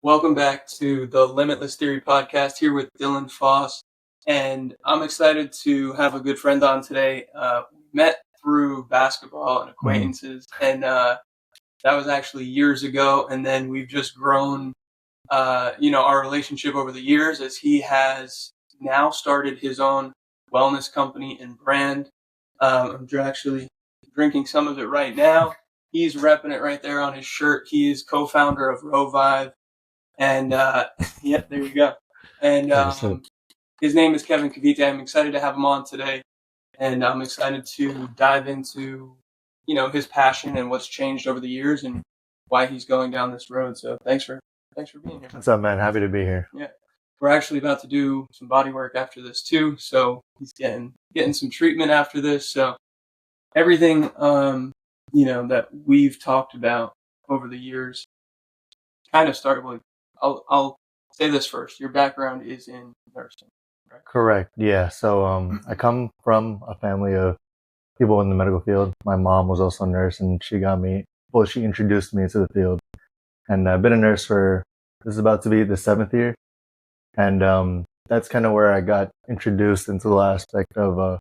Welcome back to the Limitless Theory podcast here with Dylan Foss. And I'm excited to have a good friend on today. We met through basketball and acquaintances, and that was actually years ago. And then we've just grown, our relationship over the years as he has now started his own wellness company and brand. I'm actually drinking some of it right now. He's repping it right there on his shirt. He is co-founder of Rhovive. And yeah, there you go. And his name is Kevin Cavite. I'm excited to have him on today, and I'm excited to dive into, his passion and what's changed over the years and why he's going down this road. So thanks for being here. What's up, man? Happy to be here. Yeah, we're actually about to do some body work after this too. So he's getting some treatment after this. So everything that we've talked about over the years kind of started with. I'll say this first. Your background is in nursing, right? Correct. Yeah. So I come from a family of people in the medical field. My mom was also a nurse, and she introduced me to the field. And I've been a nurse this is about to be the 7th year. And that's kind of where I got introduced into the aspect of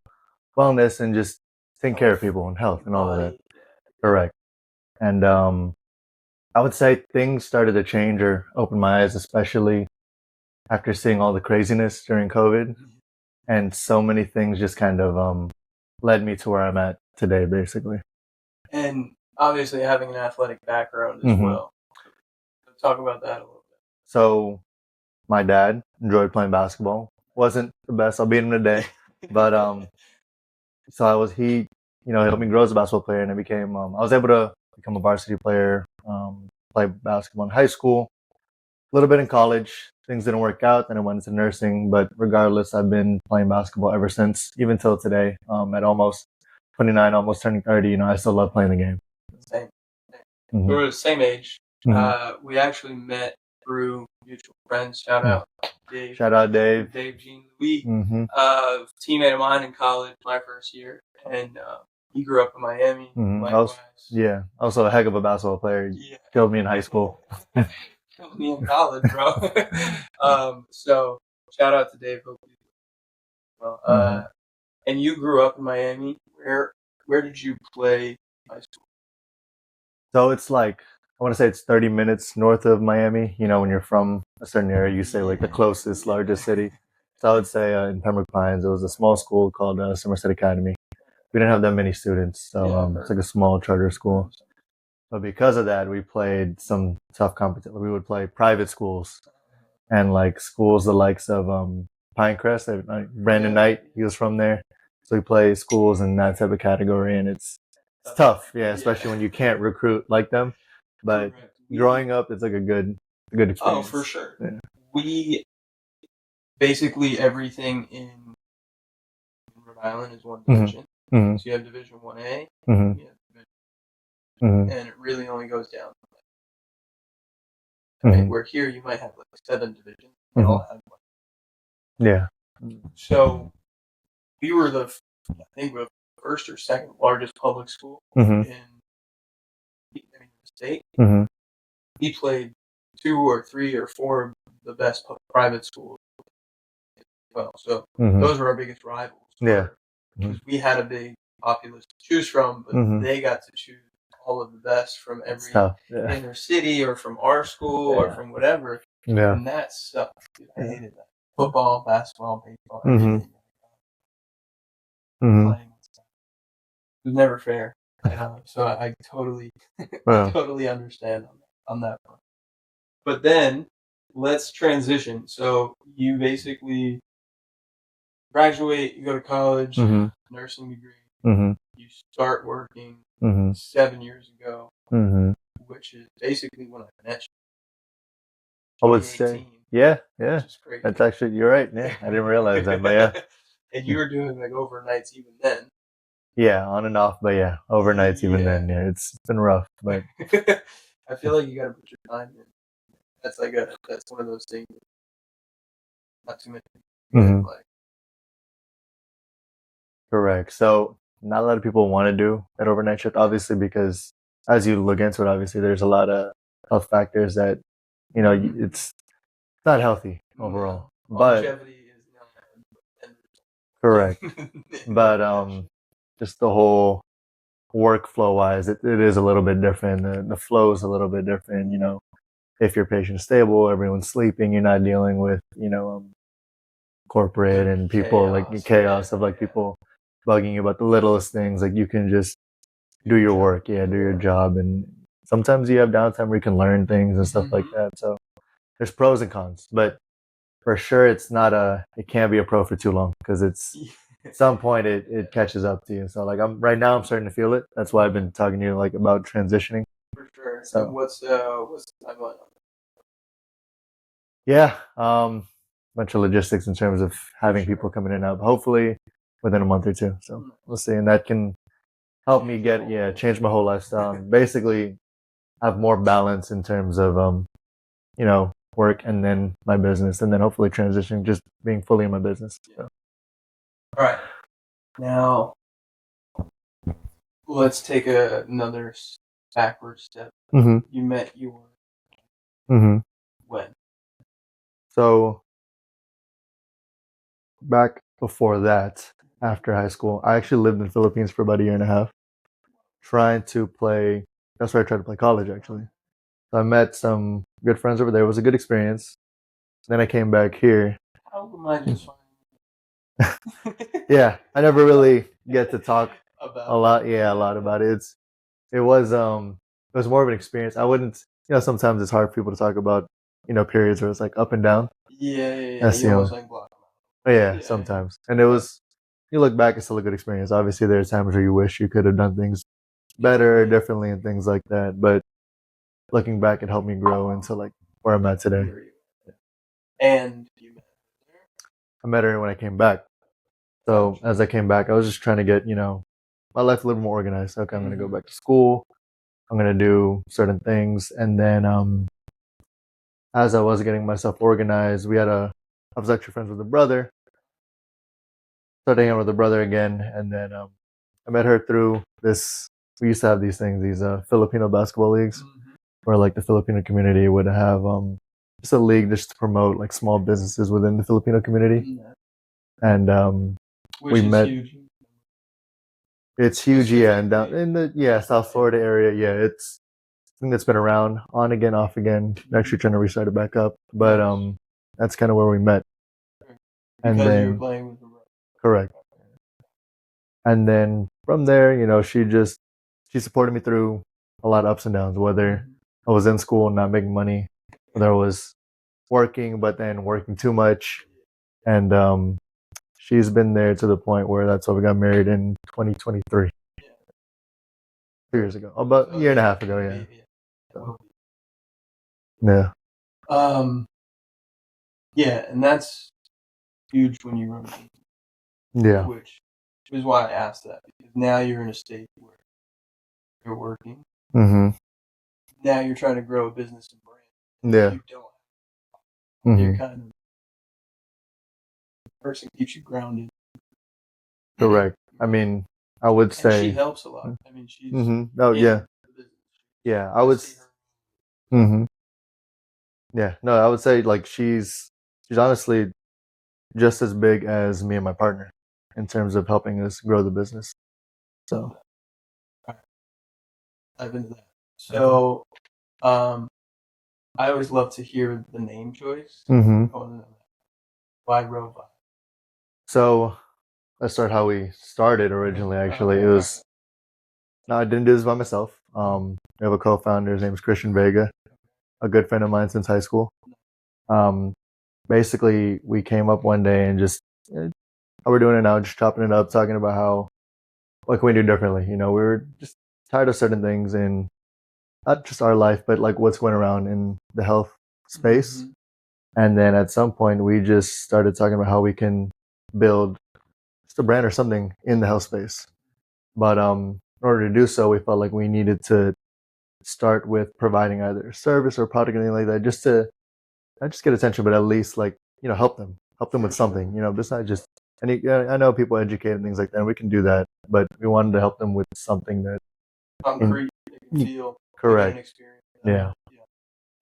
wellness and just taking care of people and health and all of that. Correct. And I would say things started to change or open my eyes, especially after seeing all the craziness during COVID. And so many things just kind of led me to where I'm at today, basically. And obviously having an athletic background as well. So talk about that a little bit. So my dad enjoyed playing basketball. Wasn't the best. I'll beat him today. But so he helped me grow as a basketball player, and I was able to become a varsity player, play basketball in high school, a little bit in college. Things didn't work out, then I went into nursing. But regardless, I've been playing basketball ever since, even till today. At almost 29, almost turning 30, I still love playing the game. Same. We're the same age. We actually met through mutual friends. Shout out Dave. Shout out Dave. Dave Jean Louis. Teammate of mine in college, my first year. And he grew up in Miami. Also a heck of a basketball player. Yeah. Killed me in high school. Killed me in college, bro. So shout out to Dave. Hope you well. And you grew up in Miami. Where did you play high school? So it's I want to say it's 30 minutes north of Miami. When you're from a certain area, you say the closest, largest city. So I would say in Pembroke Pines, it was a small school called Somerset Academy. We didn't have that many students, so it's a small charter school. But because of that, we played some tough competition. We would play private schools and schools the likes of Pinecrest. Brandon Knight, he was from there. So we play schools in that type of category, and it's tough, especially when you can't recruit like them. But growing up, it's a good experience. Oh, for sure. Yeah. We basically everything in Rhode Island is one division. So you have Division 1A, and it really only goes down. Where here you might have 7 divisions. They all have one. Yeah. So we were the first or second largest public school in the state. He played 2 or 3 or 4 of the best private schools as well. So those were our biggest rivals. Yeah. Because we had a big populace to choose from, but they got to choose all of the best from every inner city or from our school or from whatever. Yeah. And that sucked. I hated that. Football, basketball, baseball, everything. Playing stuff. It was never fair. So I totally understand on that part. But then let's transition. So you basically graduate, you go to college, nursing degree. You start working 7 years ago, which is basically when I met you. I would say, yeah. That's actually, you're right. Yeah, I didn't realize that, but yeah. And you were doing overnights even then. Yeah, on and off, but yeah, overnights even then. Yeah, it's been rough, but I feel like you got to put your time in. That's that's one of those things. Not too many. Correct. So not a lot of people want to do that overnight shift, obviously, because as you look into it, obviously there's a lot of health factors that you know, it's not healthy overall. No. But Longevity is not correct. But Reaction. just the whole workflow wise, it is a little bit different. The flow is a little bit different. You know, if your patient's stable, everyone's sleeping, you're not dealing with corporate The and people like chaos of like people bugging you about the littlest things. Like you can just do your work, do your job, and sometimes you have downtime where you can learn things and stuff like that. So there's pros and cons, but for sure it can't be a pro for too long because it's at some point it catches up to you. So like I'm starting to feel it. That's why I've been talking to you like about transitioning. For sure. So And what's the timeline on yeah, bunch of logistics in terms of having people coming in and out. Hopefully within a month or two. So we'll see, and that can help me change my whole lifestyle. And basically have more balance in terms of work and then my business, and then hopefully transitioning just being fully in my business. So. All right. Now, let's take another backward step. Mm-hmm. You met your when? So back before that, after high school, I actually lived in the Philippines for about a year and a half, trying to play. That's where I tried to play college, actually. So I met some good friends over there. It was a good experience. Then I came back here. How am I just Yeah, I never really get to talk about a lot. Yeah, a lot about it. It was more of an experience. I wouldn't. Sometimes it's hard for people to talk about periods where it's like up and down. Yeah. That's You the almost only. like block. Yeah, sometimes. And it was. You look back, it's still a good experience. Obviously, there are times where you wish you could have done things better, differently, and things like that. But looking back, it helped me grow into like where I'm at today. And you met her. I met her when I came back. So as I came back, I was just trying to get my life a little more organized. Okay, I'm going to go back to school. I'm going to do certain things, and then as I was getting myself organized, I was actually friends with a brother. Started hanging out with a brother again, and then I met her through this. We used to have these things, these Filipino basketball leagues, where like the Filipino community would have just a league just to promote like small businesses within the Filipino community, and Which we is met. huge. It's huge, yeah, and down in the South Florida area, yeah, it's something that's been around on again, off again. Actually, trying to restart it back up, but that's kind of where we met. And Because you were then playing with her brother. correct. And then from there, she supported me through a lot of ups and downs, whether I was in school and not making money, whether I was working but then working too much, and she's been there to the point where that's why we got married in 2023. 2 years ago, about a year and a half ago, yeah. So, yeah. Yeah, and that's huge when you run a business. Yeah. Which is why I asked that, because now you're in a state where you're working. Mm-hmm. Now you're trying to grow a business and brand. Yeah. You don't. Mm-hmm. You're kind of the person keeps you grounded. Correct. I mean, I would say she helps a lot. I mean, she's oh yeah, yeah. I would. Mm-hmm. Yeah. No, I would say like she's honestly just as big as me and my partner in terms of helping us grow the business. So. I've been to that. So, I always love to hear the name choice. Mm-hmm. Why Rhovive? So let's start how we started originally. Actually, it was. No, I didn't do this by myself. We have a co-founder. His name is Christian Vega, a good friend of mine since high school. Basically, we came up one day and just how we're doing it now, just chopping it up, talking about how what can we do differently. We were just tired of certain things in not just our life, but like what's going around in the health space. And then at some point, we just started talking about how we can build just a brand or something in the health space. But in order to do so, we felt like we needed to start with providing either a service or product or anything like that, just to not just get attention, but at least like help them with something. It's not just. And I know people educate and things like that, and we can do that, but we wanted to help them with something that concrete, they can feel, correct. an experience. Yeah.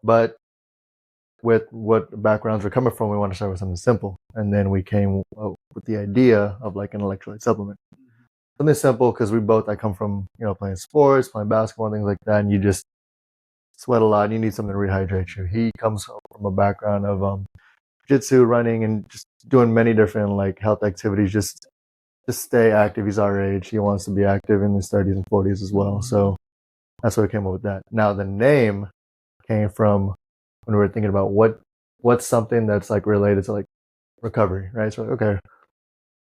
But with what backgrounds we're coming from, we want to start with something simple, and then we came with the idea of like an electrolyte supplement. Something simple because I come from playing sports, playing basketball, things like that, and you just sweat a lot. And you need something to rehydrate you. He comes from a background of jiu-jitsu, running, and just doing many different like health activities. Just stay active. He's our age. He wants to be active in his 30s and 40s as well. So that's why we came up with that. Now the name came from when we were thinking about what's something that's like related to like recovery, right? So okay,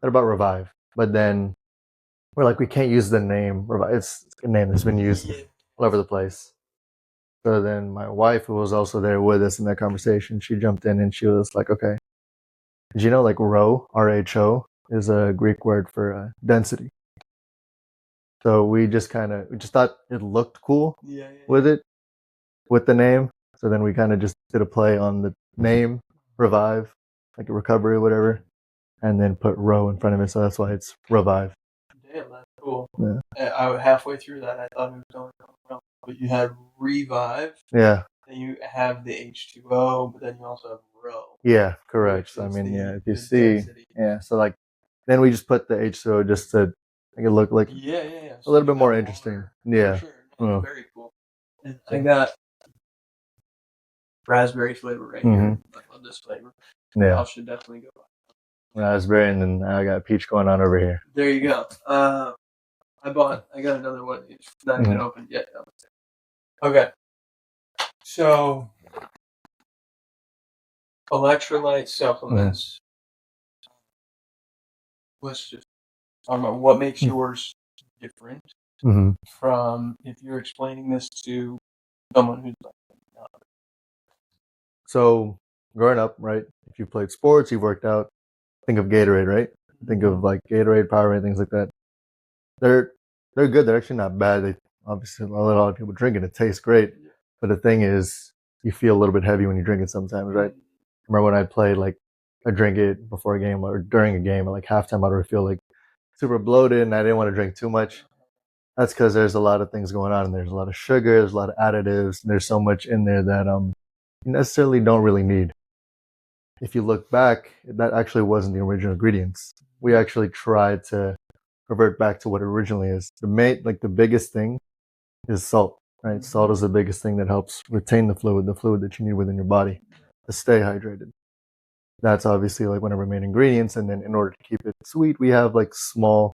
what about Rhovive? But then we're like, we can't use the name Rhovive. It's a name that's been used all over the place. So then my wife, who was also there with us in that conversation, she jumped in and she was like, okay, did you know like rho, R-H-O, is a Greek word for density. So we just thought it looked cool with it, with the name. So then we kind of just did a play on the name, Rhovive, like a recovery or whatever, and then put Rho in front of it. So that's why it's Rhovive. Damn, that's cool. Yeah. I halfway through that, I thought it was going wrong. But you had Revive. Yeah. Then you have the H2O, but then you also have Rho. Yeah, correct. So I mean, if you see, density. So like, then we just put the H2O just to make it look like So a little bit more interesting. Yeah. For sure. Very cool. And I got raspberry flavor right here. I love this flavor. Yeah. I should definitely go buy raspberry, and then I got peach going on over here. There you go. I got another one. It's not even opened yet. Okay. So, electrolyte supplements. Let's just talk about what makes yours different from if you're explaining this to someone who's like, no. So, growing up, right? If you played sports, you've worked out. Think of Gatorade, right? Think of like Gatorade, Powerade, things like that. They're good. They're actually not bad. They obviously a lot of people drink it. It tastes great, but the thing is, you feel a little bit heavy when you drink it sometimes, right? Remember when I played, like I drink it before a game or during a game, or like halftime, I would feel like super bloated, and I didn't want to drink too much. That's because there's a lot of things going on, and there's a lot of sugar, there's a lot of additives, and there's so much in there that you necessarily don't really need. If you look back, that actually wasn't the original ingredients. We actually tried to revert back to what it originally is. The biggest thing is salt, right? Salt is the biggest thing that helps retain the fluid that you need within your body to stay hydrated. That's obviously like one of our main ingredients. And then in order to keep it sweet, we have like small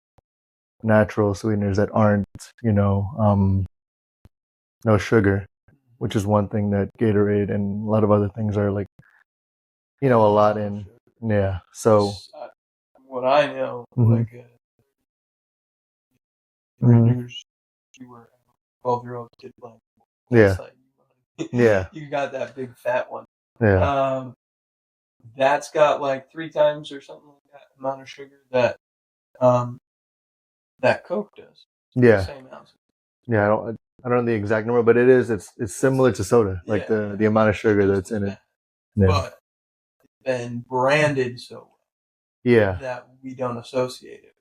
natural sweeteners that aren't, no sugar, which is one thing that Gatorade and a lot of other things are like, a lot in. Yeah. So what I know, like years you were 12-year-old kid playing. Yeah. Yeah. You got that big fat one. Yeah. That's got like 3 times or something like that amount of sugar that that Coke does. Yeah. Same ounce. Yeah, I don't know the exact number, but it's similar to soda, like the amount of sugar that's in it. Yeah. But then branded so that we don't associate it.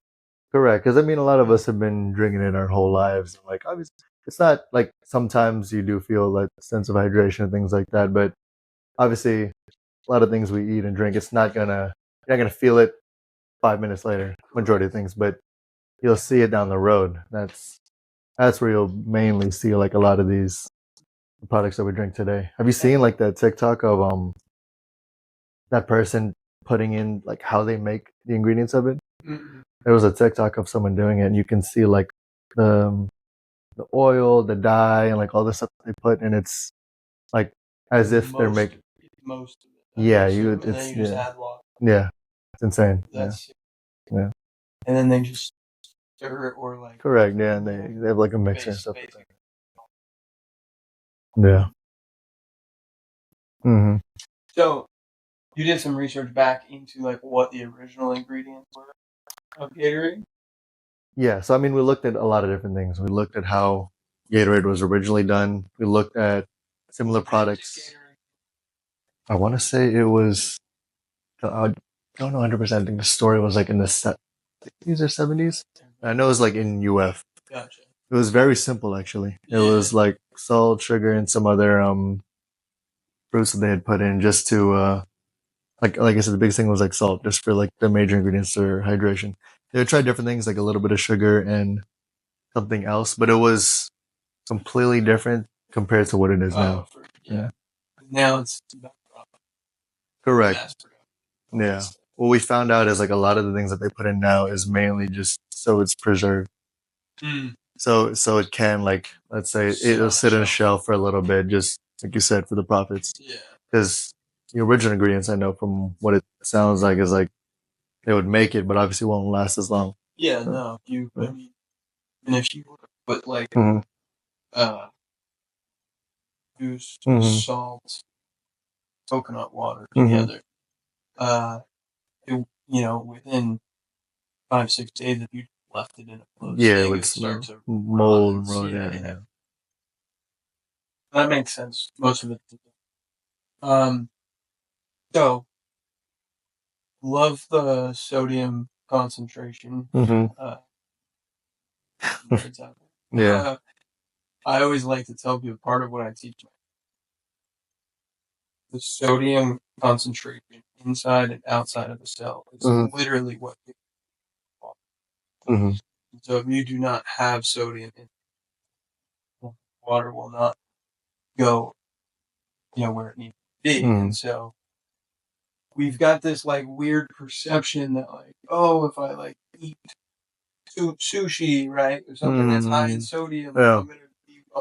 Correct, because I mean, a lot of us have been drinking it our whole lives. Like, obviously, it's not like sometimes you do feel that sense of hydration and things like that, but obviously, a lot of things we eat and drink, you're not gonna feel it 5 minutes later. Majority of things, but you'll see it down the road. That's where you'll mainly see like a lot of these products that we drink today. Have you seen like that TikTok of that person putting in like how they make the ingredients of it? There was a TikTok of someone doing it, and you can see like the oil, the dye, and like all the stuff they put, and it's like as if they're making most of it. Yeah, yeah, it's insane. Yeah. And then they just stir it or like correct. Yeah, and they have like a mixer and stuff. Yeah. So you did some research back into like what the original ingredients were of Gatorade? Yeah, so I mean, we looked at a lot of different things. We looked at how Gatorade was originally done. We looked at similar products. I want to say it was, I don't know 100%. I think the story was like in the 60s or 70s. I know it was like in UF. Gotcha. It was very simple, actually. It was like salt, sugar, and some other fruits that they had put in just to like I said, the biggest thing was like salt, just for like the major ingredients for hydration. They would try different things like a little bit of sugar and something else, but it was completely different compared to what it is now. Yeah. Now it's Correct. mass production. Yeah. What we found out is like a lot of the things that they put in now is mainly just so it's preserved. So it can, like, let's say it'll sit on a shelf for a little bit, just like you said, for the profits. Yeah. Because the original ingredients, I know from what it sounds like, is like they would make it, but obviously won't last as long. Yeah, no. I mean, and if you put like juice, salt, coconut water together, within 5-6 days, if you left it in a closed thing, it would start to mold and rot. rot. Yeah. That makes sense. Most of it. So love the sodium concentration. Nerds out there. Yeah. I always like to tell people part of what I teach. The sodium concentration inside and outside of the cell is literally what gives water. So if you do not have sodium in water will not go, where it needs to be. And so we've got this like weird perception that like, oh, if I like eat sushi, right, or something that's high in sodium, I'm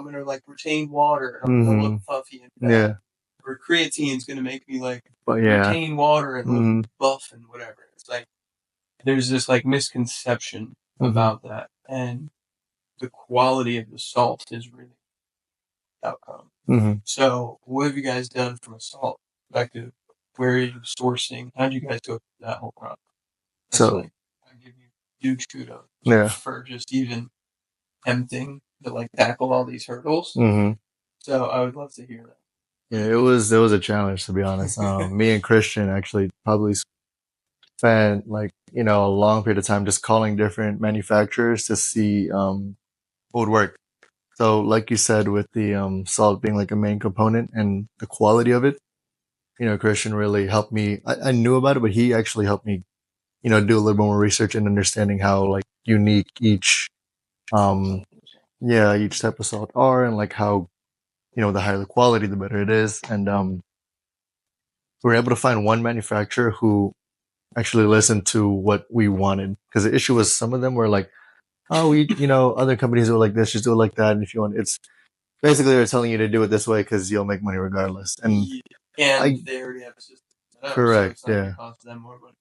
gonna like retain water and I'm gonna look puffy and fat. Yeah. Or creatine's gonna make me like retain water and look buff and whatever. It's like there's this like misconception about that, and the quality of the salt is really the outcome. So what have you guys done from a salt perspective? Where are you sourcing? How did you guys go through that whole process? So like, I give you huge kudos for just even attempting to like tackle all these hurdles. So I would love to hear that. Yeah, it was a challenge, to be honest. Me and Christian actually probably spent like a long period of time just calling different manufacturers to see what would work. So like you said, with the salt being like a main component and the quality of it, Christian really helped me. I knew about it, but he actually helped me do a little bit more research and understanding how like unique each each type of salt are, and like how the higher the quality the better it is. And we were able to find one manufacturer who actually listened to what we wanted, because the issue was some of them were like, oh, we other companies are like this, just do it like that, and if you want, it's basically they're telling you to do it this way because you'll make money regardless. And they already have a system set up, correct, so it's not gonna cost them more money.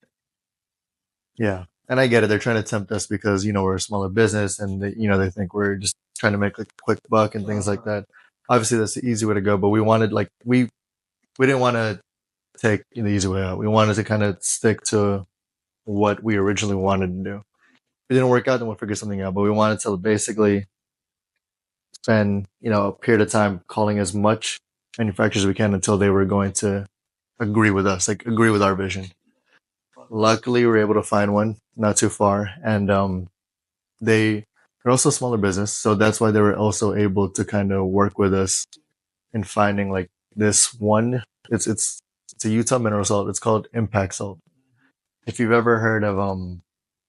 Yeah, and I get it. They're trying to tempt us because we're a smaller business, and they think we're just trying to make a quick buck and things like that. Obviously, that's the easy way to go, but we wanted like we didn't want to take the easy way out. We wanted to kind of stick to what we originally wanted to do. If it didn't work out, then we'll figure something out. But we wanted to basically spend a period of time calling as much manufacturers as we can until they were going to agree with us, like agree with our vision. Luckily, we were able to find one not too far, and they're also a smaller business, so that's why they were also able to kind of work with us in finding like this one. It's a Utah mineral salt. It's called Impact Salt. If you've ever heard of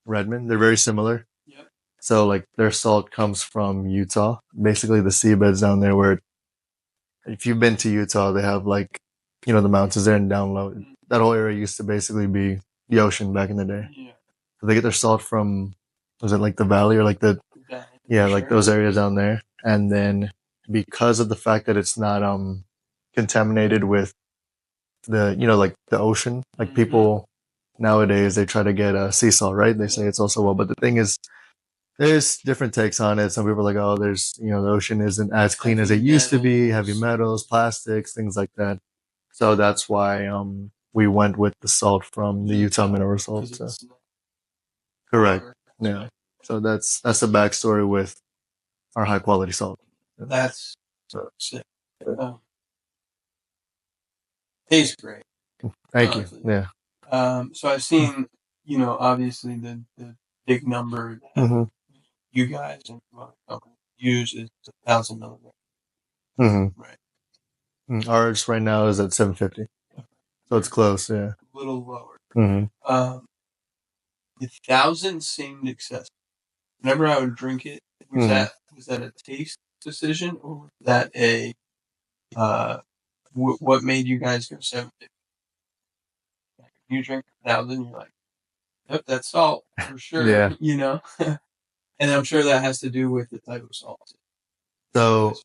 Redmond, they're very similar. Yep. So like their salt comes from Utah, basically the seabeds down there. Where if you've been to Utah, they have like the mountains there and down low. That whole area used to basically be the ocean back in the day. Yeah. So they get their salt from, was it like the valley or like the like those areas down there. And then because of the fact that it's not contaminated with the like the ocean, like people nowadays they try to get sea salt, right? They say it's also well, but the thing is, there's different takes on it. Some people are like, oh, there's the ocean isn't as clean as it used to be, heavy metals, plastics, things like that. So that's why we went with the salt from the Utah mineral salt. So. Correct. Yeah. So that's the backstory with our high quality salt. That's sick. Tastes great. Thank you. Yeah. So I've seen, obviously the big number that you guys and company use is 1,000 milligrams. Right. Ours right now is at 750, so it's close. Yeah, A little lower. mm-hmm. The 1,000 seemed excessive. Whenever I would drink it, was that a taste decision, or was that a what made you guys go 750? You drink 1,000, you're like, yep, that's salt for sure. Yeah. You know, and I'm sure that has to do with the type of salt. So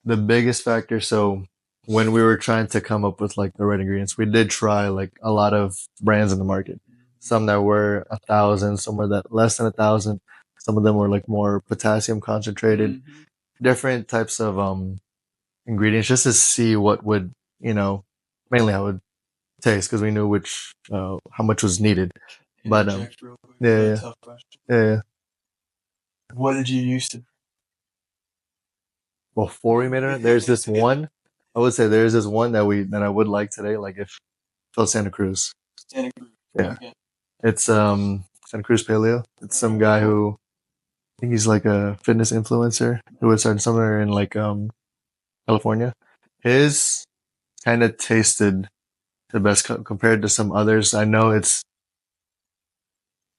the biggest factor. So when we were trying to come up with like the right ingredients, we did try like a lot of brands in the market. Some that were 1,000, some were that less than 1,000. Some of them were like more potassium concentrated, different types of ingredients just to see what would, mainly how it would taste because we knew how much was needed. But Real quick, yeah, tough question. yeah. What did you use to? Before we made it, there's this one. I would say there's this one that I would like today. Like if called Santa Cruz. Santa Cruz. Yeah. Okay. It's Santa Cruz Paleo. It's some guy who I think he's like a fitness influencer who was started somewhere in like California. His kind of tasted the best compared to some others. I know it's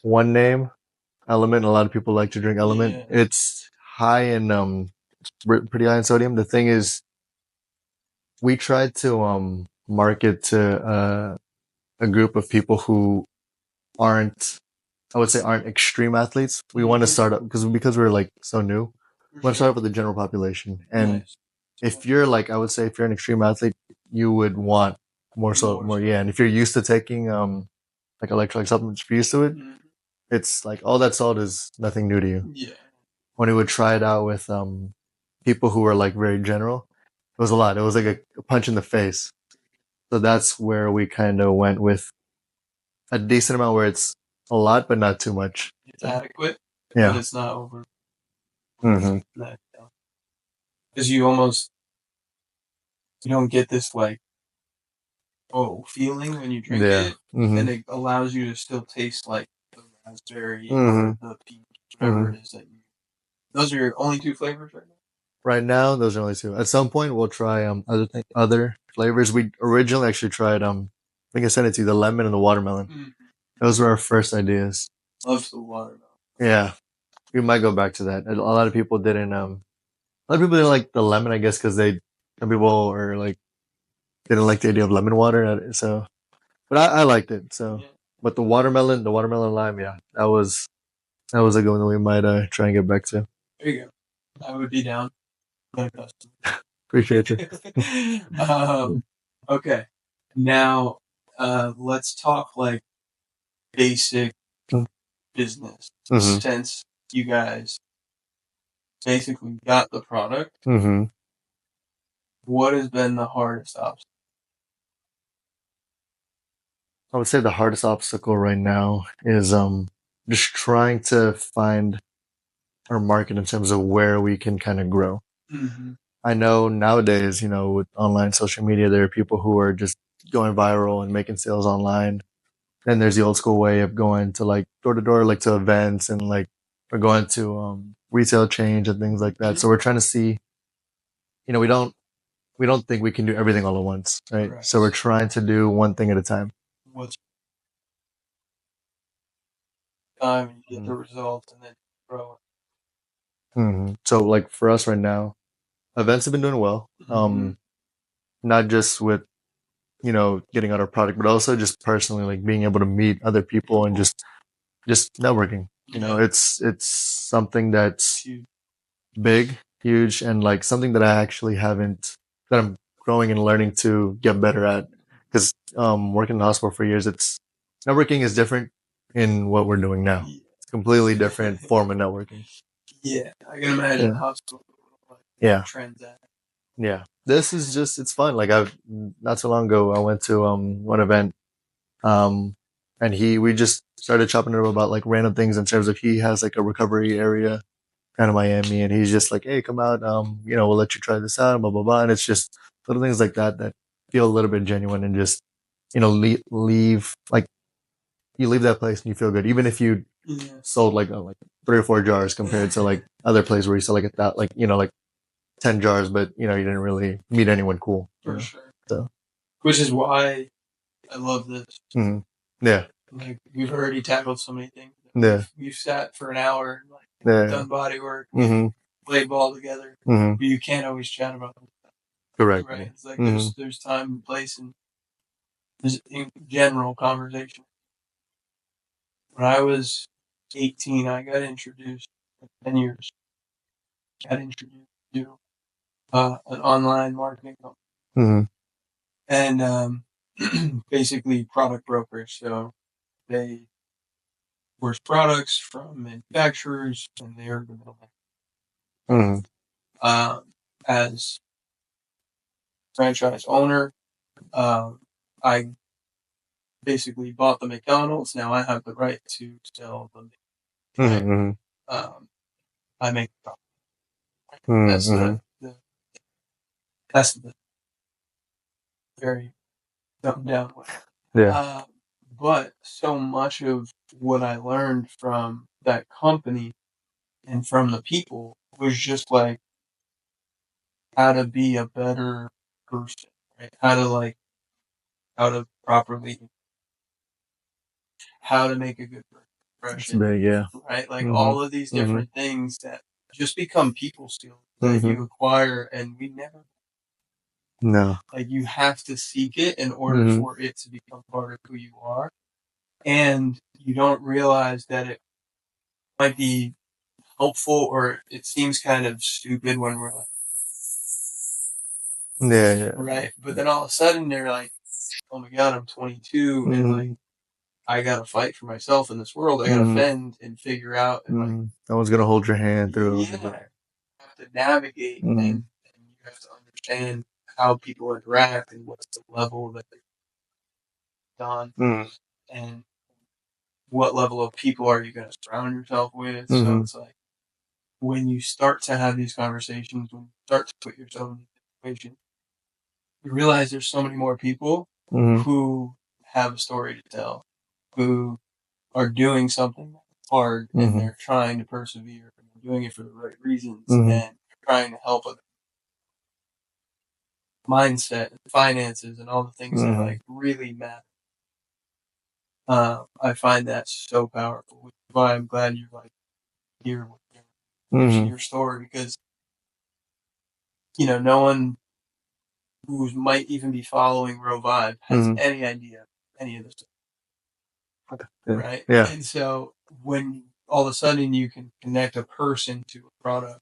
one name, Element. A lot of people like to drink Element. Yeah. It's high in pretty high in sodium. The thing is, we tried to market to a group of people who aren't, I would say, aren't extreme athletes. We want to start up because we're like so new. We want to start up with the general population, and if you're like, I would say, if you're an extreme athlete, you would want more. Yeah, and if you're used to taking like electrolyte supplements, if you're used to it, it's like all that salt is nothing new to you. Yeah. When we would try it out with people who were like very general, it was a lot. It was like a punch in the face. So that's where we kind of went with a decent amount where it's a lot, but not too much. It's adequate, Yeah. but it's not over. Mm-hmm. Because you don't get this like feeling when you drink it, and it allows you to still taste like the raspberry or the peach, whatever it is that you. Those are your only two flavors right now. Right now, those are only two. At some point, we'll try other flavors. We originally actually tried I think I sent it to you, the lemon and the watermelon. Those were our first ideas. Love the watermelon. Yeah, we might go back to that. A lot of people didn't. A lot of people didn't like the lemon, I guess, because some people were like didn't like the idea of lemon water. So, but I liked it. So, but the watermelon lime, yeah, that was a good one that we might try and get back to. There you go. I would be down. Appreciate you. Okay. Now, let's talk like basic business. Since you guys basically got the product, what has been the hardest obstacle? I would say the hardest obstacle right now is just trying to find our market in terms of where we can kind of grow. I know nowadays, with online social media, there are people who are just going viral and making sales online. Then there's the old school way of going to like door to door, like to events and like we're going to retail chains and things like that. So we're trying to see, we don't think we can do everything all at once, right? Correct. So we're trying to do one thing at a time. What's time you get the results and then grow it. So like for us right now, events have been doing well. Not just with getting out our product, but also just personally like being able to meet other people and just networking. It's something that's big, huge, and like something that I actually that I'm growing and learning to get better at. Because working in the hospital for years, networking is different in what we're doing now. It's a completely different form of networking. Yeah, I can imagine the hospital. Transact. Yeah, this is it's fun. Like not so long ago, I went to one event, and we just started chopping it up about like random things in terms of he has like a recovery area kind of Miami, and he's just like, hey, come out, we'll let you try this out, blah blah blah, and it's just little things like that feel a little bit genuine and just leave like you leave that place and you feel good, even if you sold like 3 or 4 jars compared to like other places where you sell like like 10 jars, but you didn't really meet anyone cool. For sure. So. Which is why I love this. Mm-hmm. Yeah. Like, we've already tackled so many things. Yeah. We've sat for an hour, done body work, played ball together. But you can't always chat about it. Correct. Right? It's like there's time and place, and there's in general conversation. When I was 18, I got introduced, 10 years, got introduced to an online marketing company. And basically product brokers. So they source products from manufacturers, and they're the middleman. As franchise owner, I basically bought the McDonald's. Now I have the right to sell them. Right? I make the profit. That's the very dumbed down way. Yeah. But so much of what I learned from that company and from the people was just like how to be a better person, right? How to properly, how to make a good impression. That's big, yeah. Right? Like all of these different things that just become people skills that you acquire, and we never. No. Like, you have to seek it in order for it to become part of who you are. And you don't realize that it might be helpful, or it seems kind of stupid when we're like, yeah. Right? But then all of a sudden they're like, oh my God, I'm 22 and like, I gotta fight for myself in this world. I gotta fend and figure out. And no one's gonna hold your hand through. Yeah, you have to navigate, and you have to understand how people interact and what's the level that they're on, and what level of people are you going to surround yourself with. So it's like, when you start to have these conversations, when you start to put yourself in the situation, you realize there's so many more people who have a story to tell, who are doing something hard, and they're trying to persevere, and they're doing it for the right reasons, and they're trying to help with mindset and finances and all the things that like really matter. I find that so powerful, which is why I'm glad you're like here with your story, because no one who might even be following Rhovive has any idea any of this stuff. Right? Yeah. And so when all of a sudden you can connect a person to a product,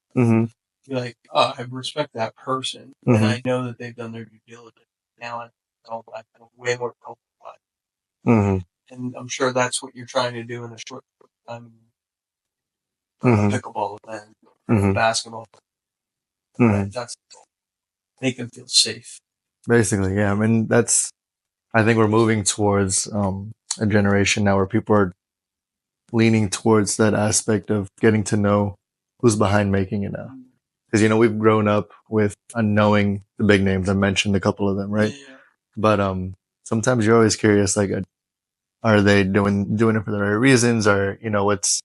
you're like, oh, I respect that person, and I know that they've done their due diligence. Now I know way more comfortable. And I'm sure that's what you're trying to do in a short time. Pickleball event, basketball. Right? That's make them feel safe. Basically, yeah. I mean, I think we're moving towards a generation now where people are leaning towards that aspect of getting to know who's behind making it now. Because, we've grown up with knowing the big names. I mentioned a couple of them, right? Yeah. But sometimes you're always curious, like, are they doing it for the right reasons, or what's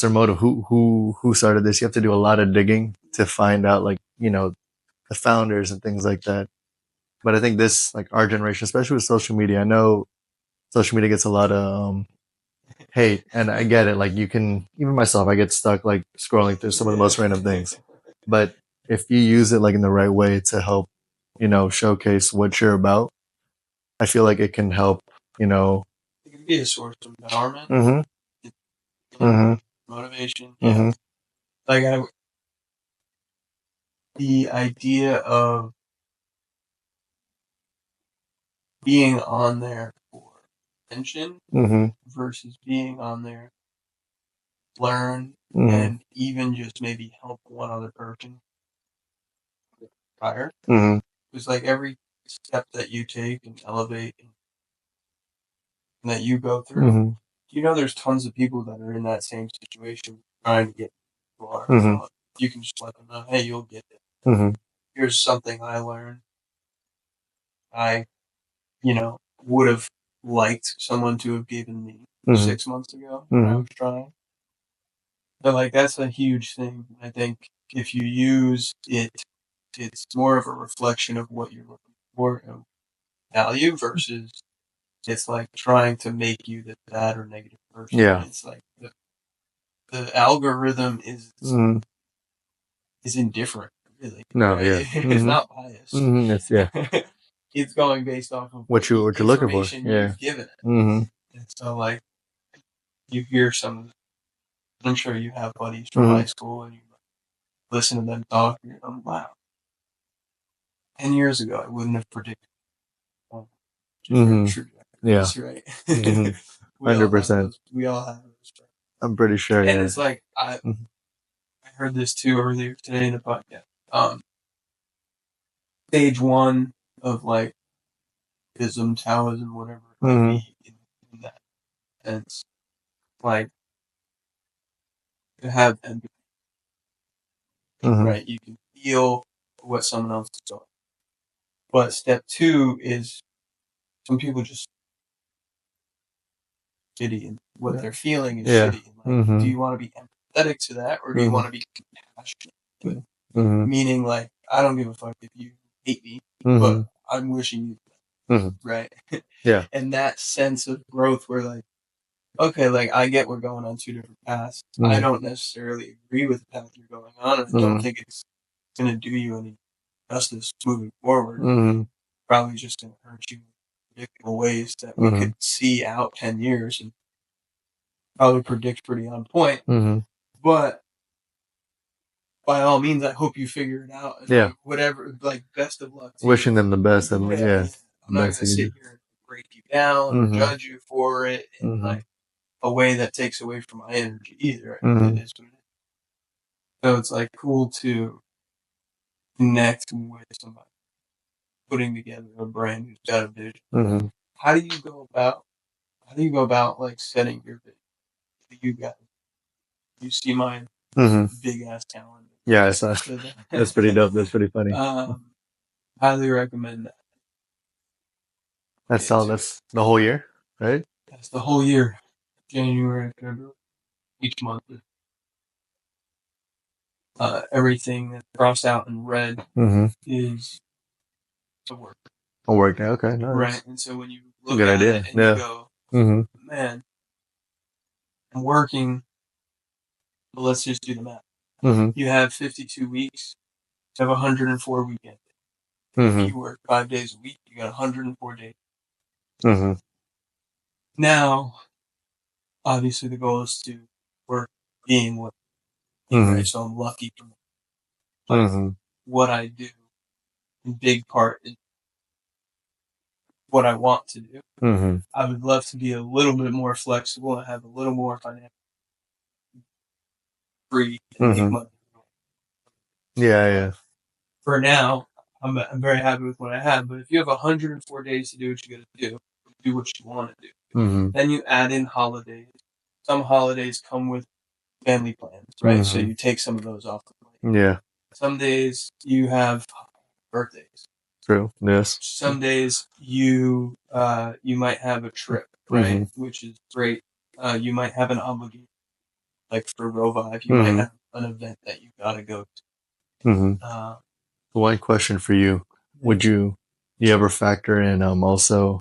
their motive? Who started this? You have to do a lot of digging to find out, like, the founders and things like that. But I think this, like, our generation, especially with social media, I know social media gets a lot of hate, and I get it. Like, you can, even myself, I get stuck like scrolling through some of the most random things. But if you use it like in the right way to help, showcase what you're about, I feel like it can help, It can be a source of empowerment, motivation. Yeah. Like, the idea of being on there for attention versus being on there to learn and even just maybe help one other person prior. It's like every step that you take and elevate and that you go through, there's tons of people that are in that same situation trying to get where you are. You can just let them know, hey, you'll get it. Here's something I learned. I, would have liked someone to have given me 6 months ago when I was trying. But like, that's a huge thing. I think if you use it it's more of a reflection of what you're looking for and value versus it's like trying to make you the bad or negative person. Yeah. It's like the algorithm is indifferent, really. No, Right? yeah. It's not biased. It's yeah. It's going based off of What you're looking for. information Yeah. you've given it. Mm-hmm. And so, like, you hear some. I'm sure you have buddies from high school, and you listen to them talk. And you're like, wow, 10 years ago, I wouldn't have predicted. Yeah. Right. 100%. We all have those. I'm pretty sure. And Yeah. it's like I heard this too earlier today in the podcast. Stage one of like ism, Taoism, whatever it might be in that sense, like to have empathy, right? You can feel what someone else is going. But step two is some people just shitty and what they're feeling is shitty. And like, do you want to be empathetic to that, or do you want to be compassionate to it? Meaning, like, I don't give a fuck if you hate me, but I'm wishing you, right? Yeah. And that sense of growth, where like, okay, like I get we're going on two different paths. I don't necessarily agree with the path you're going on, and I don't think it's going to do you any justice moving forward. Probably just going to hurt you in predictable ways that we could see out 10 years and probably predict pretty on point. But by all means, I hope you figure it out. And like, whatever, like, best of luck to Wishing you. them the best. And yeah. I'm not going to sit here and break you down or judge you for it in like a way that takes away from my energy either. It is what it is. So it's like cool to connect with somebody, putting together a brand who's got a vision. How do you go about like setting your vision? You see my big ass calendar. Yeah, I saw. That's pretty dope. That's pretty funny. Highly recommend that. That's all. That's the whole year, right? That's the whole year. January, February, each month. Everything that's crossed out in red is a work. A work day. Okay, nice. Right, and so when you look at it and you go, man, I'm working, but let's just do the math. You have 52 weeks, you have 104 weekends. If you work 5 days a week, you got 104 days. Now, obviously the goal is to work being what right? So I'm lucky for what I do in big part is what I want to do. I would love to be a little bit more flexible and have a little more financial free and make money. Yeah. For now, I'm very happy with what I have. But if you have 104 days to do what you got to do what you want to do. Then you add in holidays. Some holidays come with family plans, right? So you take some of those off the plate. Yeah. Some days you have birthdays. True. Yes. Some days you might have a trip, right? Which is great. You might have an obligation, like for Rhovive, you might have an event that you gotta go to. One question for you: Would you ever factor in also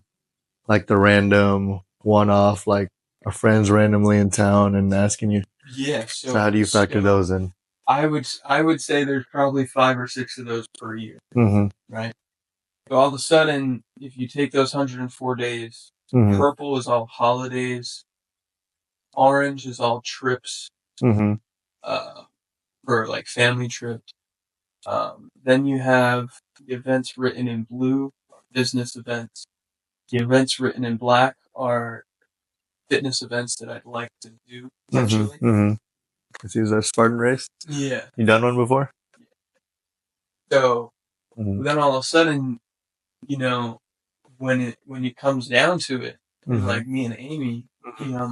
like the random one-off, like a friend's randomly in town and asking you? Yeah. So how do you factor those in? I would say there's probably 5 or 6 of those per year, right? So all of a sudden, if you take those 104 days, purple is all holidays, orange is all trips, for like family trips. Then you have the events written in blue, business events. The events written in black are fitness events that I'd like to do potentially. Let's use our Spartan race. Yeah. You done one before? So then all of a sudden, when it comes down to it, like me and Amy, I'm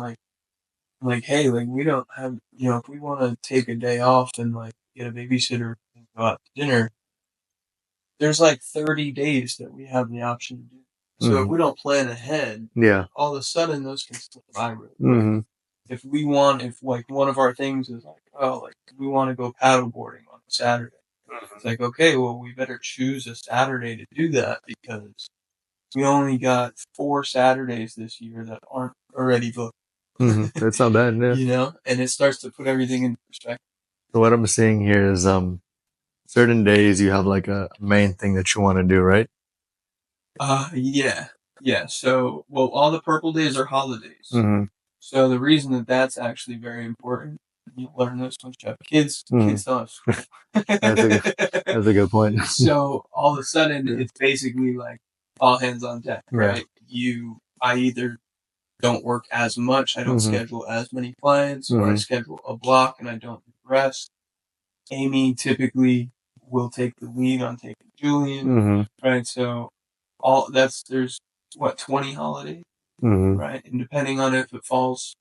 like, hey, like we don't have, if we want to take a day off and like get a babysitter and go out to dinner, there's like 30 days that we have the option to do. So if we don't plan ahead, all of a sudden those can slip by really quick. If like one of our things is like, oh, like we want to go paddle boarding on Saturday. It's like, okay, well, we better choose a Saturday to do that because we only got 4 Saturdays this year that aren't already booked. That's not bad, yeah. And it starts to put everything in perspective. So what I'm seeing here is certain days you have like a main thing that you want to do, right? Yeah. Yeah. So, well, all the purple days are holidays. Mm-hmm. So the reason that that's actually very important, you'll learn this once you have kids. Kids don't have school. That's a good point. So all of a sudden, it's basically like all hands on deck, right? I either don't work as much, I don't schedule as many clients, or I schedule a block and I don't do the rest. Amy typically will take the lead on taking Julian, right? So there's 20 holidays, right? And depending on if it falls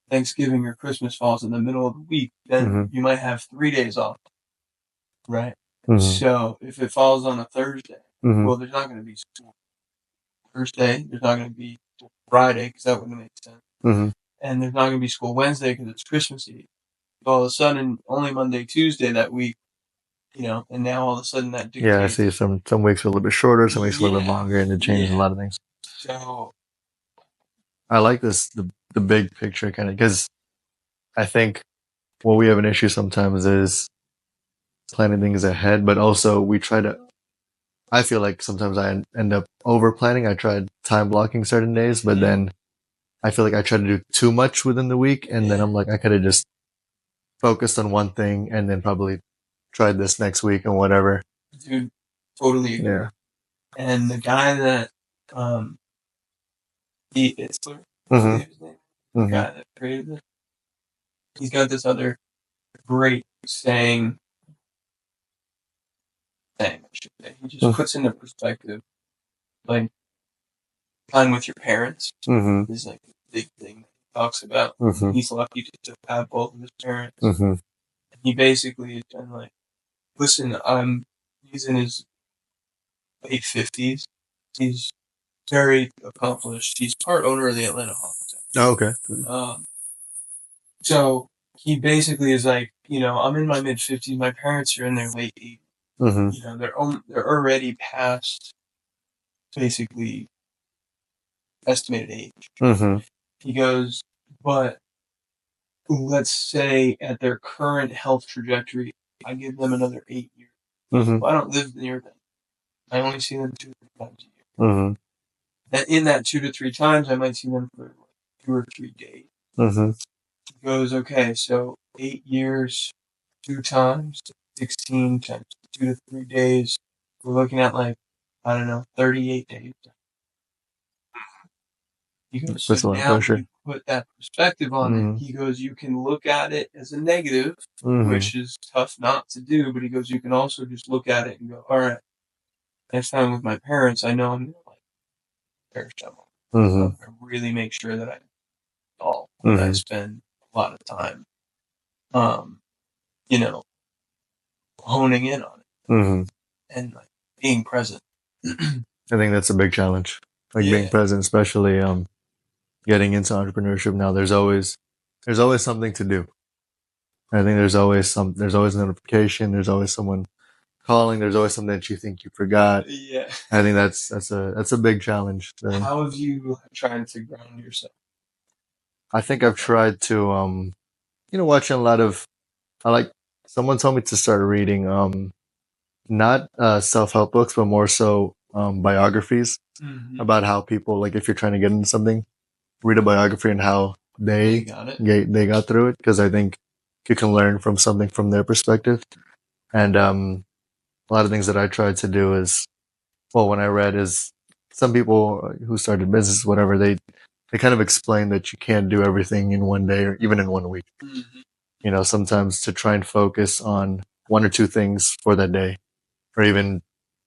Thanksgiving or Christmas falls in the middle of the week, then you might have 3 days off, right? So if it falls on a Thursday, well, there's not going to be school Thursday. There's not going to be Friday because that wouldn't make sense. And there's not going to be school Wednesday because it's Christmas Eve. So all of a sudden, only Monday, Tuesday that week, and now all of a sudden that dictates. Yeah, I see some weeks are a little bit shorter, some weeks a little bit longer, and it changes a lot of things. So I like this, the big picture kind of, because I think what we have an issue sometimes is planning things ahead, but also I feel like sometimes I end up over planning. I tried time blocking certain days, but then I feel like I try to do too much within the week, and then I'm like, I could have just focused on one thing and then probably tried this next week and whatever. Dude, totally agree. Yeah. And the guy that, Itzler, his name? The guy that created this, he's got this other great saying, I should say. He just puts into perspective, like, time with your parents is like a big thing that he talks about. He's lucky to have both of his parents. He basically has been like, listen, he's in his late 50s. He's very accomplished. He's part owner of the Atlanta Hawks. Oh, okay. So he basically is like, I'm in my mid 50s. My parents are in their late 80s. They're already past basically estimated age. He goes, but let's say at their current health trajectory, I give them another 8 years. Well, I don't live near them. I only see them 2 or 3 times a year. And in that 2 to 3 times, I might see them for 2 or 3 days. He goes, okay, so 8 years, 2 times, 16 times 2 to 3 days. We're looking at 38 days. He goes, so now you put that perspective on it. He goes, you can look at it as a negative, which is tough not to do, but he goes, you can also just look at it and go, all right, next time with my parents, I know I'm going to paracetamol. I really make sure that I spend a lot of time, honing in on it and being present. I think that's a big challenge, being present, especially getting into entrepreneurship now. There's always something to do. I think there's always a notification. There's always someone calling. There's always something that you think you forgot. Yeah. I think that's a big challenge. How have you tried to ground yourself? I think I've tried to, watching a lot of, someone told me to start reading, not self-help books, but more so biographies about how people, like if you're trying to get into something, read a biography and how they got through it, because I think you can learn from something from their perspective. And a lot of things that I tried to do is, well, when I read is some people who started business, whatever, they kind of explain that you can't do everything in one day or even in 1 week. Sometimes to try and focus on 1 or 2 things for that day, or even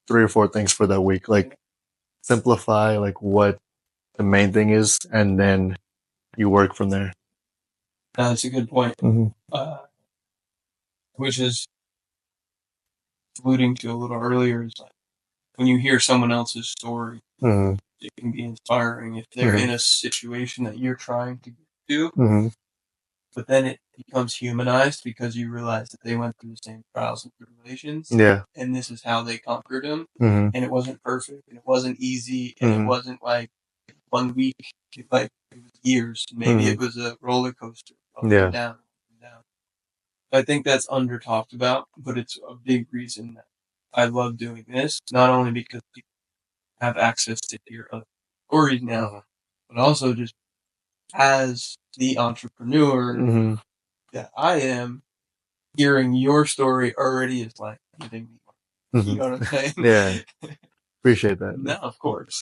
3 or 4 things for that week. Like simplify what the main thing is, and then you work from there. That's a good point. Which is alluding to a little earlier is when you hear someone else's story, it can be inspiring if they're in a situation that you're trying to do. but then it becomes humanized because you realize that they went through the same trials and tribulations. Yeah. And this is how they conquered them. Mm-hmm. And it wasn't perfect, and it wasn't easy, and Mm-hmm. it wasn't like 1 week. Like it was years. Maybe it was a roller coaster, up and down, up and down. I think that's under talked about, but it's a big reason that I love doing this. Not only because people have access to hear other stories now, but also just as the entrepreneur that I am, hearing your story already is like giving me, you know what I'm saying? Yeah. Appreciate that. No, of course.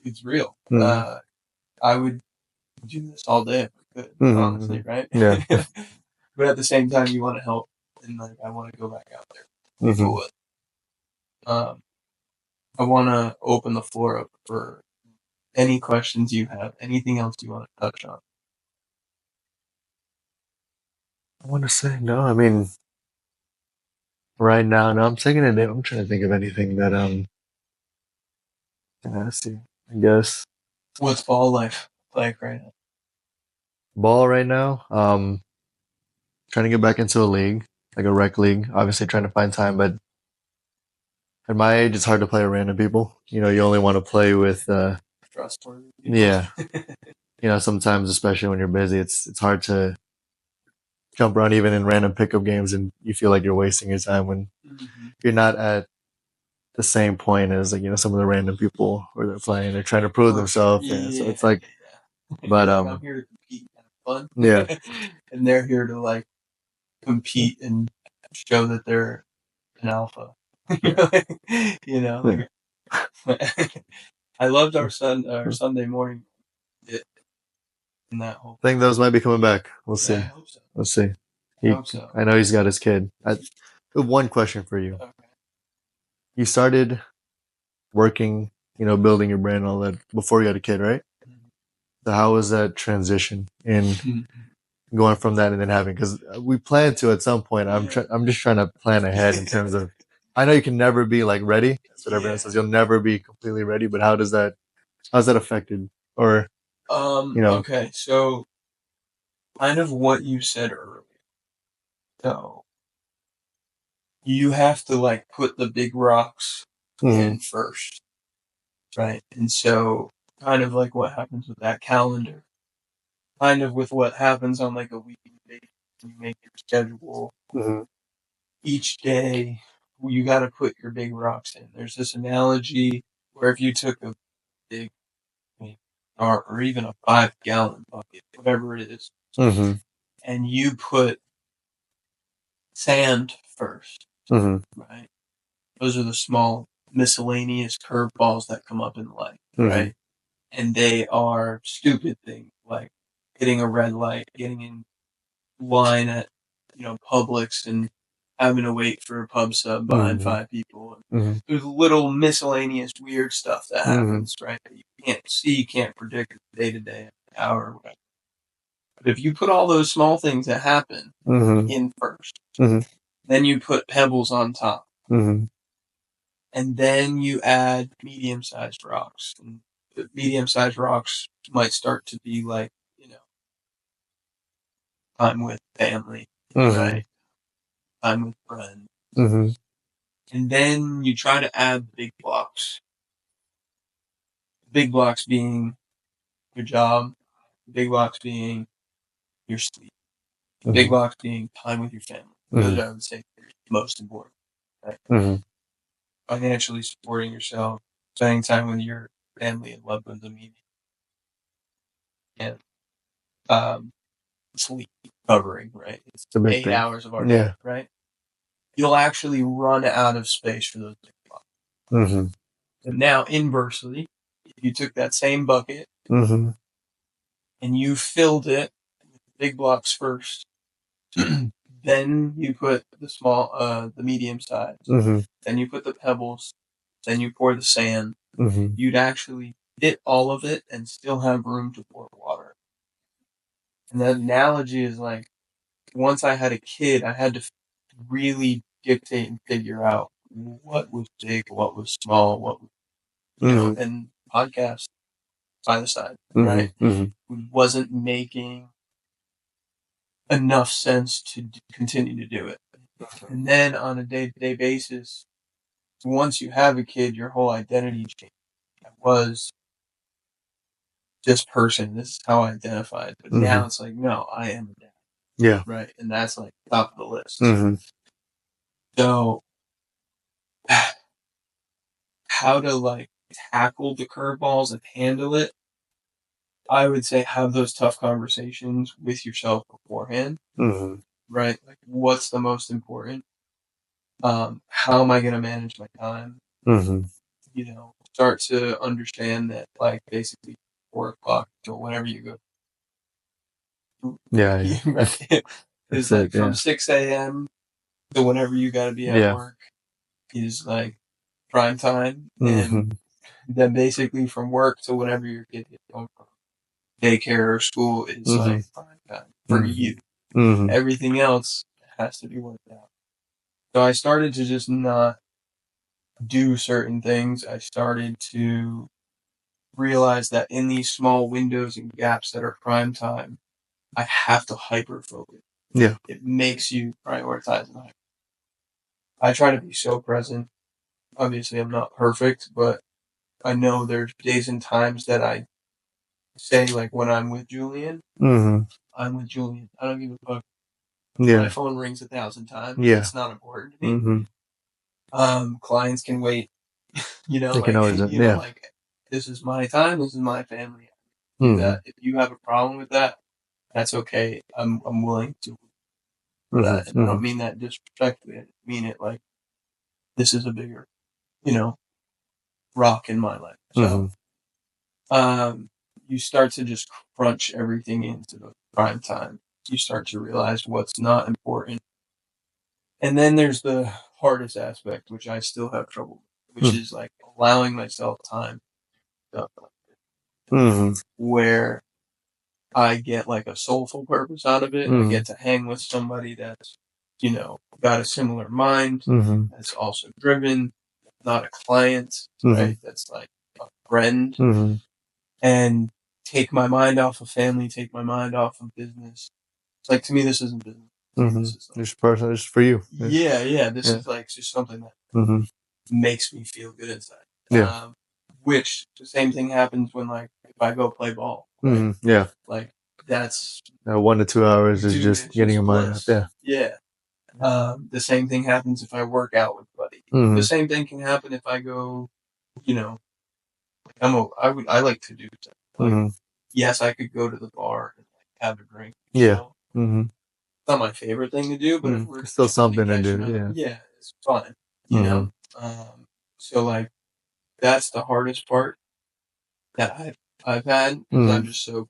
It's real. Mm-hmm. I would do this all day if I could, honestly, right? Yeah. But at the same time, you want to help, and like I want to go back out there. Mm-hmm. Cool. I want to open the floor up for any questions you have, anything else you want to touch on. I want to say no. I mean, right now, no. I'm taking it in. I'm trying to think of anything that can ask you. I guess What's ball life like right now? ball right now. Trying to get back into a league, like a rec league. Obviously, trying to find time, but at my age, it's hard to play with random people. You know, you only want to play with. Trustworthy people. Yeah. You know, sometimes, especially when you're busy, it's hard to jump around even in random pickup games, and you feel like you're wasting your time when you're not at the same point as like, you know, some of the random people where they're playing, they're trying to prove themselves. Yeah. So it's like, but like, I'm here to compete and have fun. yeah. And they're here to like compete and show that they're an alpha. You know, like, I loved our Sunday morning bit in that whole. I think those might be coming back. We'll see. I hope so. Let's see. I hope so. I know he's got his kid. I have one question for you. Okay. You started working, you know, building your brand and all that before you had a kid, right? So how was that transition in going from that and then having? Because we plan to at some point. I'm just trying to plan ahead in terms of. I know you can never be like ready. That's what everyone says. You'll never be completely ready. But how's that affected? Or you know. Okay, so kind of what you said earlier. So you have to like put the big rocks in first, right? And so kind of like what happens with that calendar, kind of with what happens on like a weekly basis. You make your schedule each day. You got to put your big rocks in. There's this analogy where if you took a big, or even a 5-gallon bucket, whatever it is, and you put sand first, right? Those are the small miscellaneous curveballs that come up in life, right? And they are stupid things like hitting a red light, getting in line at, Publix and having to wait for a pub sub behind 5 people. There's little miscellaneous weird stuff that happens, right? That you can't see, you can't predict day to day, hour, whatever. But if you put all those small things that happen in first, then you put pebbles on top. And then you add medium-sized rocks. And the medium-sized rocks might start to be like, time with family, right? Time with friends. And then you try to add big blocks. Big blocks being your job, big blocks being your sleep, big blocks being time with your family. Those I would say are most important, right? Financially supporting yourself, spending time with your family and loved ones immediately, and sleep covering, right? It's 8 hours of our day, right? You'll actually run out of space for those big blocks. And now, inversely, if you took that same bucket and you filled it with big blocks first, then you put the medium size, then you put the pebbles, then you pour the sand, you'd actually hit all of it and still have room to pour water. And that analogy is like, once I had a kid, I had to really dictate and figure out what was big, what was small, what was, and podcast by the side, right? We wasn't making enough sense to continue to do it. And then on a day-to-day basis, once you have a kid, your whole identity changes. I was this person. This is how I identified. But now it's like, no, I am a dad. Yeah. Right. And that's like top of the list. Mm-hmm. So how to like tackle the curveballs and handle it, I would say have those tough conversations with yourself beforehand. Mm-hmm. Right? Like what's the most important? How am I gonna manage my time? Mm-hmm. Start to understand that like basically 4 o'clock till whenever you go. Yeah. Right. That's Is like it. from Yeah. 6 a.m. to whenever you gotta be at Yeah. work is like prime time. And Mm-hmm. then basically from work to whenever your kid gets home from daycare or school is Mm-hmm. like prime time for Mm-hmm. you. Mm-hmm. Everything else has to be worked out. So I started to just not do certain things. I started to realize that in these small windows and gaps that are prime time, I have to hyper focus. Yeah. It makes you prioritize life. I try to be so present. Obviously, I'm not perfect, but I know there's days and times that I say, like, when I'm with Julian, Mm-hmm. I'm with Julian. I don't give a fuck. Yeah. My phone rings 1,000 times. Yeah. It's not important to me. Mm-hmm. Clients can wait. They can always, Like this is my time. This is my family. Do Mm-hmm. that. If you have a problem with that, that's okay. I'm willing to do that, and I don't mean that disrespectfully. I mean it like this is a bigger, you know, rock in my life. So, you start to just crunch everything into the prime time. You start to realize what's not important, and then there's the hardest aspect, which I still have trouble with, which is like allowing myself time. Stuff Mm-hmm. where I get like a soulful purpose out of it. I Mm-hmm. get to hang with somebody that's, got a similar mind, Mm-hmm. that's also driven, not a client, Mm-hmm. right? That's like a friend, Mm-hmm. and take my mind off of family, take my mind off of business. It's like, to me, this isn't business. Mm-hmm. This is like, Just personal, just for you. yeah. This Yeah. is like just something that Mm-hmm. makes me feel good inside. Yeah. Which the same thing happens when like if I go play ball, right? Mm-hmm. Yeah. Like that's 1 to 2 hours is dude, just it's getting just your mind up. bliss. Yeah. Yeah. The same thing happens if I work out with a buddy. Mm-hmm. The same thing can happen if I go, you know, I like to do stuff. Like, Mm-hmm. yes, I could go to the bar and like have a drink. Yeah. Mm-hmm. It's not my favorite thing to do, but if we're It's still just kinda something to catching do. up, Yeah. yeah, it's fun. You Mm-hmm. know. So like that's the hardest part that I've had because I'm just so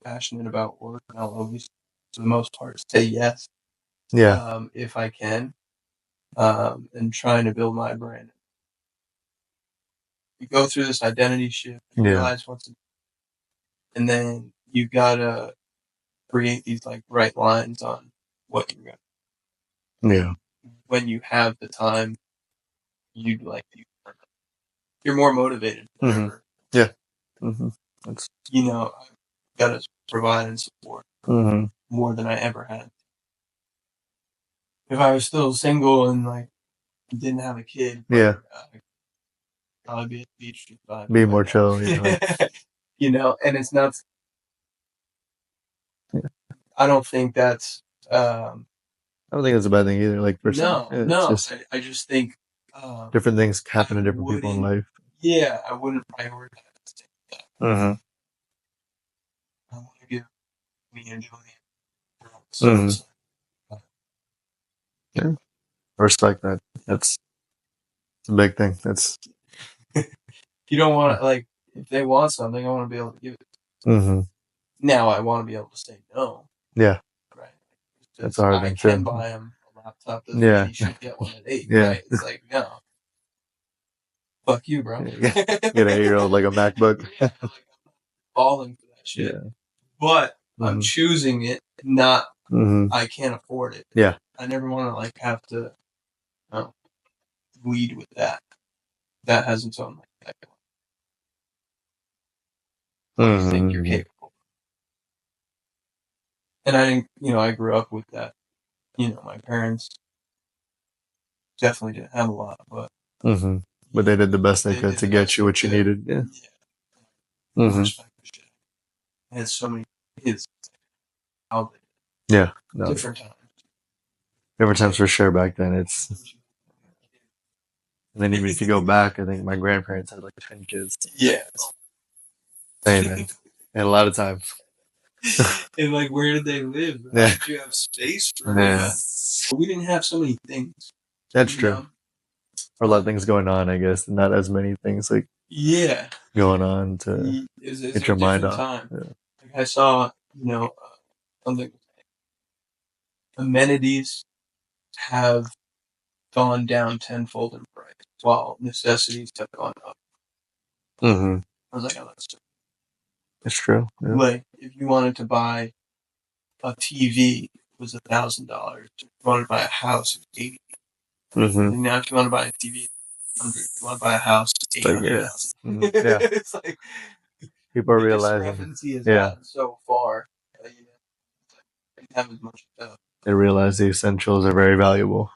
passionate about work, and I'll always, for the most part, say yes, Yeah. if I can, and trying to build my brand. You go through this identity shift, you Yeah. realize and then you gotta create these like bright lines on what you're gonna. Yeah. When you have the time, you're more motivated than Mm-hmm. ever. Yeah. Mm-hmm. That's. I've gotta provide and support Mm-hmm. more than I ever had. If I was still single and like didn't have a kid, Yeah. I'd probably be at the beach just vibing Be right more now. chill. Yeah. And it's not. Yeah. I don't think that's. I don't think it's a bad thing either. Like personally, No, it's no. just I just think different things I happen to different people in wouldn't. life. Yeah, I wouldn't prioritize that. Mm-hmm. I want to give me and Julian Mm-hmm. service. Yeah. Respect that. That's a big thing. That's. You don't want to like if they want something, I want to be able to give it. Mm-hmm. Now I want to be able to say no. Yeah. Right. That's a hard I thing can too. buy him a laptop doesn't mean Yeah. he should get one at 8, Yeah. right? It's like, no. Fuck you, bro. Get an 8-year-old like a MacBook. Yeah, like, I'm falling for that shit. Yeah. But I'm Mm-hmm. choosing it, not Mm-hmm. I can't afford it. Yeah. I never want to like have to lead with that. That has its own like what do you think you're Mm-hmm. capable of? And I think, I grew up with that. My parents definitely didn't have a lot, but but they did the best they could to get you what you needed. Yeah. Respect for shit. I had so many kids out Yeah. No. different times. Different times for sure back then. And then even if you go back, I think my grandparents had like 10 kids. Yeah. Same, and a lot of times. And like, where did they live? Yeah. How did you have space for that? But we didn't have so many things. That's true. Or a lot of things going on, I guess. Not as many things like going on to get your mind off. Yeah. Like I saw, something. Amenities have gone down tenfold in price, while necessities have gone up. I was like, oh, that's true. Yeah. Like, if you wanted to buy a TV, it was $1,000. If you wanted to buy a house, it was $80,000. And now, if you want to buy a TV, $100. If you want to buy a house, it's $800,000. Yeah. It's like people are the realizing. discrepancy has gotten so far. They don't have as much stuff. They realize the essentials are very valuable.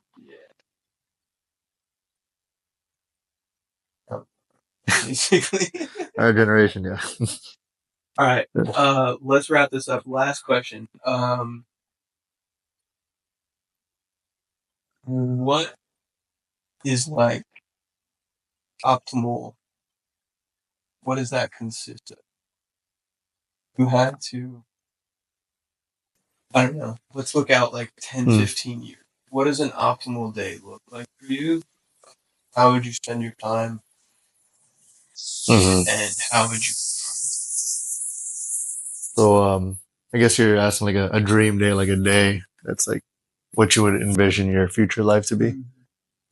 Basically. Our generation, yeah. All right. Let's wrap this up. Last question. What is like optimal? What does that consist of? You had to, I don't know, let's look out like 10, 15 years. What does an optimal day look like for you? How would you spend your time? And how would you? So, I guess you're asking like a dream day, like a day that's like what you would envision your future life to be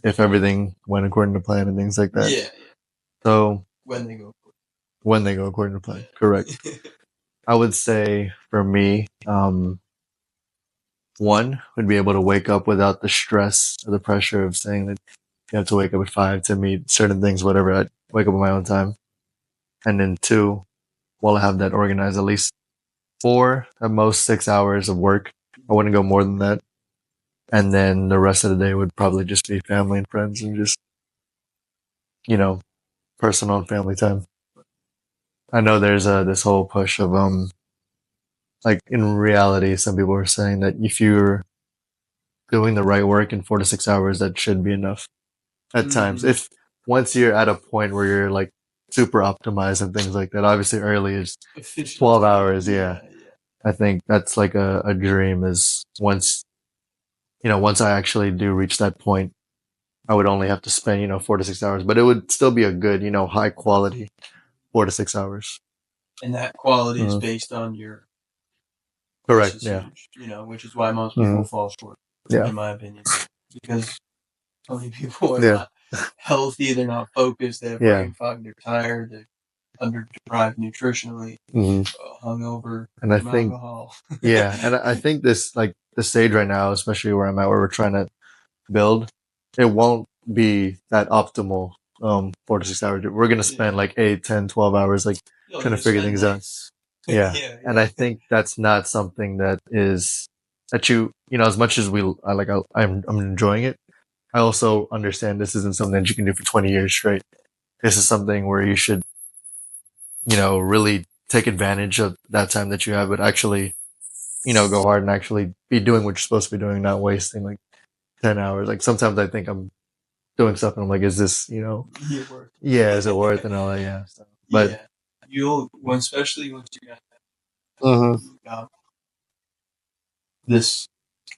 if everything went according to plan and things like that. Yeah. So when they go according to plan, correct. I would say for me, one would be able to wake up without the stress or the pressure of saying that you have to wake up at 5 to meet certain things, whatever. I'd wake up at my own time. And then two, while I have that organized, at least 4, at most 6 hours of work. I wouldn't go more than that. And then the rest of the day would probably just be family and friends and just, personal and family time. I know there's this whole push of, like in reality, some people are saying that if you're doing the right work in 4 to 6 hours, that should be enough at times. If once you're at a point where you're like super optimized and things like that, obviously early is 12 hours. Yeah. I think that's like a dream is once I actually do reach that point, I would only have to spend, 4 to 6 hours, but it would still be a good, high quality 4 to 6 hours. And that quality is based on your correct. Yeah. Which is why most people fall short, in my opinion, because so many people are not healthy, they're not focused, they have brain fog, they're tired, they're under deprived nutritionally, hungover, and I think alcohol. And I think this like the stage right now, especially where I'm at, where we're trying to build, it won't be that optimal 4 to 6 hours. We're gonna spend like 8, 10, 12 hours like trying to figure things out. And I think that's not something that you as much as I'm enjoying it, I also understand this isn't something that you can do for 20 years straight. This is something where you should really take advantage of that time that you have, but actually go hard and actually be doing what you're supposed to be doing, not wasting like 10 hours. Like sometimes I think I'm doing stuff and I'm like, is this, is it worth and all that? Yeah. So, but especially once you got this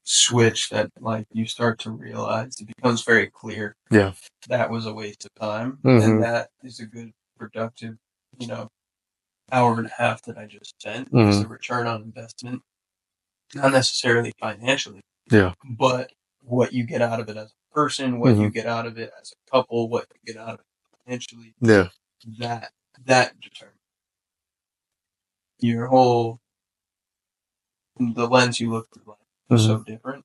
switch that like you start to realize, it becomes very clear. Yeah. That was a waste of time. And that is a good productive, hour and a half that I just spent. It's a return on investment. Not necessarily financially. Yeah. But what you get out of it as a person, what you get out of it as a couple, what you get out of it financially. Yeah. That determines your whole, the lens you look through life is so different.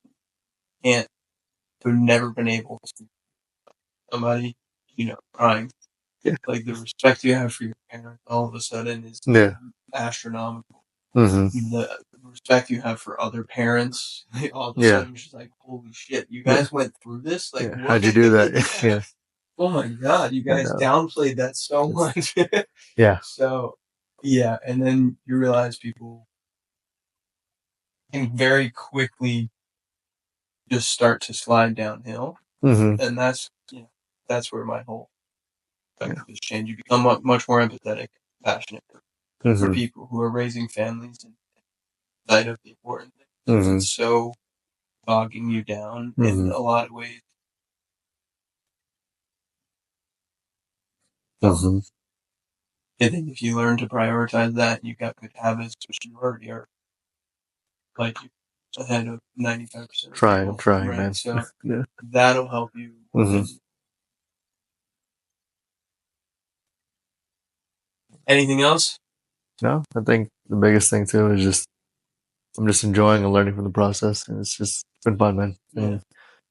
And I've never been able to somebody, crying. Yeah. Like the respect you have for your parents all of a sudden is astronomical. The respect you have for other parents. All of a Yeah. sudden, you're just like, holy shit, you Yeah. guys went through this? Like, Yeah. what? How'd you do that? Yeah. Yeah. Oh my god, you I guys know. downplayed that so It's- much. yeah. So, yeah, and then you realize people can very quickly just start to slide downhill, Mm-hmm. and that's where my whole Yeah. perspective has changed. You become much more empathetic, passionate for Mm-hmm. people who are raising families and sight of the important things because Mm-hmm. it's so bogging you down in Mm-hmm. a lot of ways. Mm-hmm. I think if you learn to prioritize that, you got good habits, which you already are, like ahead of 95% of I'm people, trying, right? man. So Yeah. that'll help you. Mm-hmm. Anything else? No, I think the biggest thing too is just I'm just enjoying and learning from the process, and it's just been fun, man. And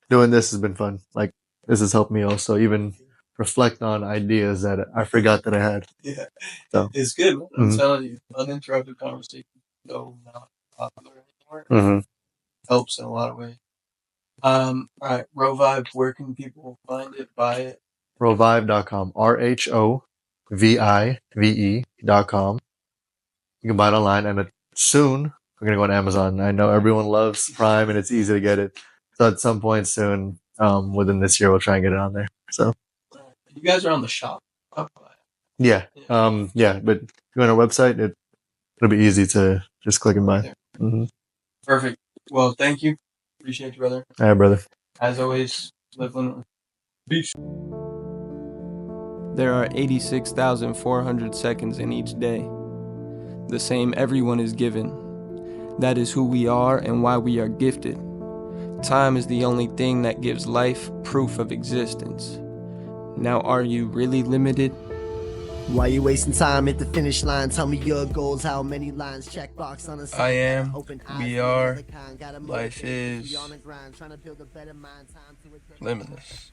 doing this has been fun. Like this has helped me also even reflect on ideas that I forgot that I had. Yeah, So, it's good. Man. I'm mm-hmm. telling you, uninterrupted conversation, so not popular anymore. Mm-hmm. Helps in a lot of ways. All right, Rhovive, where can people find it, buy it? Rhovive.com. RHOVIVE.com. You can buy it online, and soon we're gonna go on Amazon. I know everyone loves Prime, and it's easy to get it. So at some point soon, within this year, we'll try and get it on there. So You guys are on the shop. yeah, yeah. But if you go on our website, it'll be easy to just click and buy. Mm-hmm. Perfect. Well, thank you. Appreciate you, brother. All right, brother. As always, live limitless. Peace. There are 86,400 seconds in each day. The same everyone is given. That is who we are and why we are gifted. Time is the only thing that gives life proof of existence. Now, are you really limited? Why you wasting time at the finish line? Tell me your goals, how many lines? Checkbox on a I am. We are. Life is limitless.